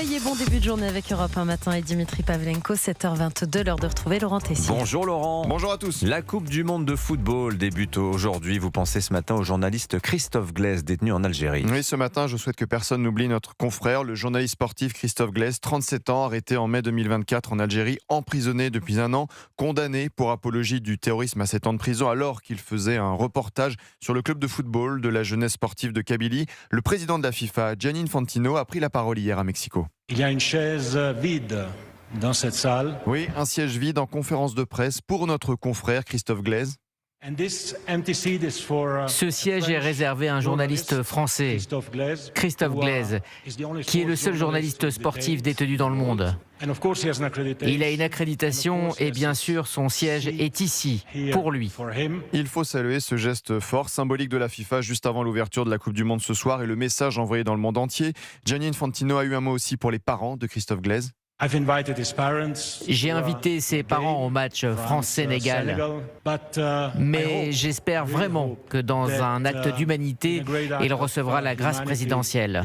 Soyez bon début de journée avec Europe 1 matin et Dimitri Pavlenko, 7h22, l'heure de retrouver Laurent Tessier. Bonjour Laurent. Bonjour à tous. La Coupe du Monde de football débute aujourd'hui. Vous pensez ce matin au journaliste Christophe Glaise, détenu en Algérie. Oui, ce matin, je souhaite que personne n'oublie notre confrère, le journaliste sportif Christophe Glaise, 37 ans, arrêté en mai 2024 en Algérie, emprisonné depuis un an, condamné pour apologie du terrorisme à 7 ans de prison alors qu'il faisait un reportage sur le club de football de la jeunesse sportive de Kabylie. Le président de la FIFA, Gianni Infantino, a pris la parole hier à Mexico. Il y a une chaise vide dans cette salle. Oui, un siège vide en conférence de presse pour notre confrère Christophe Glaise. Ce siège est réservé à un journaliste français, Christophe Glaise, qui est le seul journaliste sportif détenu dans le monde. Il a une accréditation et bien sûr son siège est ici, pour lui. Il faut saluer ce geste fort, symbolique de la FIFA juste avant l'ouverture de la Coupe du Monde ce soir et le message envoyé dans le monde entier. Gianni Infantino a eu un mot aussi pour les parents de Christophe Glaise. J'ai invité ses parents au match France-Sénégal, mais j'espère vraiment que dans un acte d'humanité, il recevra la grâce présidentielle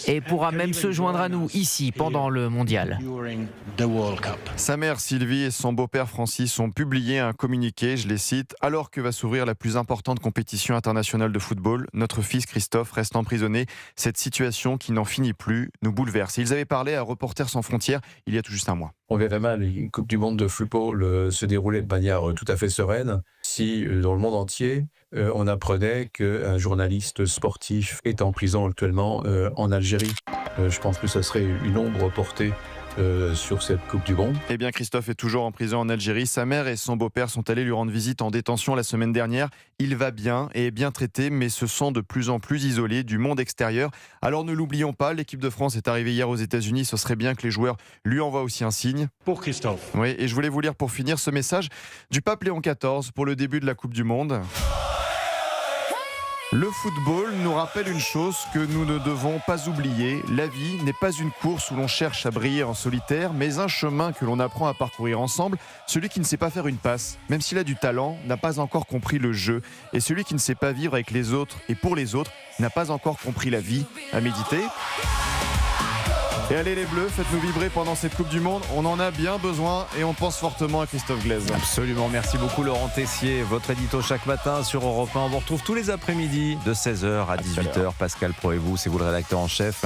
et pourra même se joindre à nous ici pendant le mondial. Sa mère Sylvie et son beau-père Francis ont publié un communiqué, je les cite, « Alors que va s'ouvrir la plus importante compétition internationale de football, notre fils Christophe reste emprisonné. Cette situation qui n'en finit plus nous bouleverse. » Ils avaient parlé à Reporters sans frontières il y a tout juste un mois. On verrait mal une Coupe du Monde de football se dérouler de manière tout à fait sereine si, dans le monde entier, on apprenait qu'un journaliste sportif est en prison actuellement en Algérie. Je pense que ça serait une ombre portée sur cette Coupe du Monde. Eh bien, Christophe est toujours en prison en Algérie. Sa mère et son beau-père sont allés lui rendre visite en détention la semaine dernière. Il va bien et est bien traité, mais se sent de plus en plus isolé du monde extérieur. Alors ne l'oublions pas, l'équipe de France est arrivée hier aux États-Unis. Ce serait bien que les joueurs lui envoient aussi un signe. Pour Christophe. Oui, et je voulais vous lire pour finir ce message du pape Léon XIV pour le début de la Coupe du Monde. Le football nous rappelle une chose que nous ne devons pas oublier. La vie n'est pas une course où l'on cherche à briller en solitaire, mais un chemin que l'on apprend à parcourir ensemble. Celui qui ne sait pas faire une passe, même s'il a du talent, n'a pas encore compris le jeu. Et celui qui ne sait pas vivre avec les autres et pour les autres, n'a pas encore compris la vie. À méditer. Et allez les Bleus, faites-nous vibrer pendant cette Coupe du Monde. On en a bien besoin et on pense fortement à Christophe Glaise. Absolument, merci beaucoup Laurent Tessier. Votre édito chaque matin sur Europe 1. On vous retrouve tous les après-midi de 16h à 18h. Pascal Pro et vous, c'est vous le rédacteur en chef.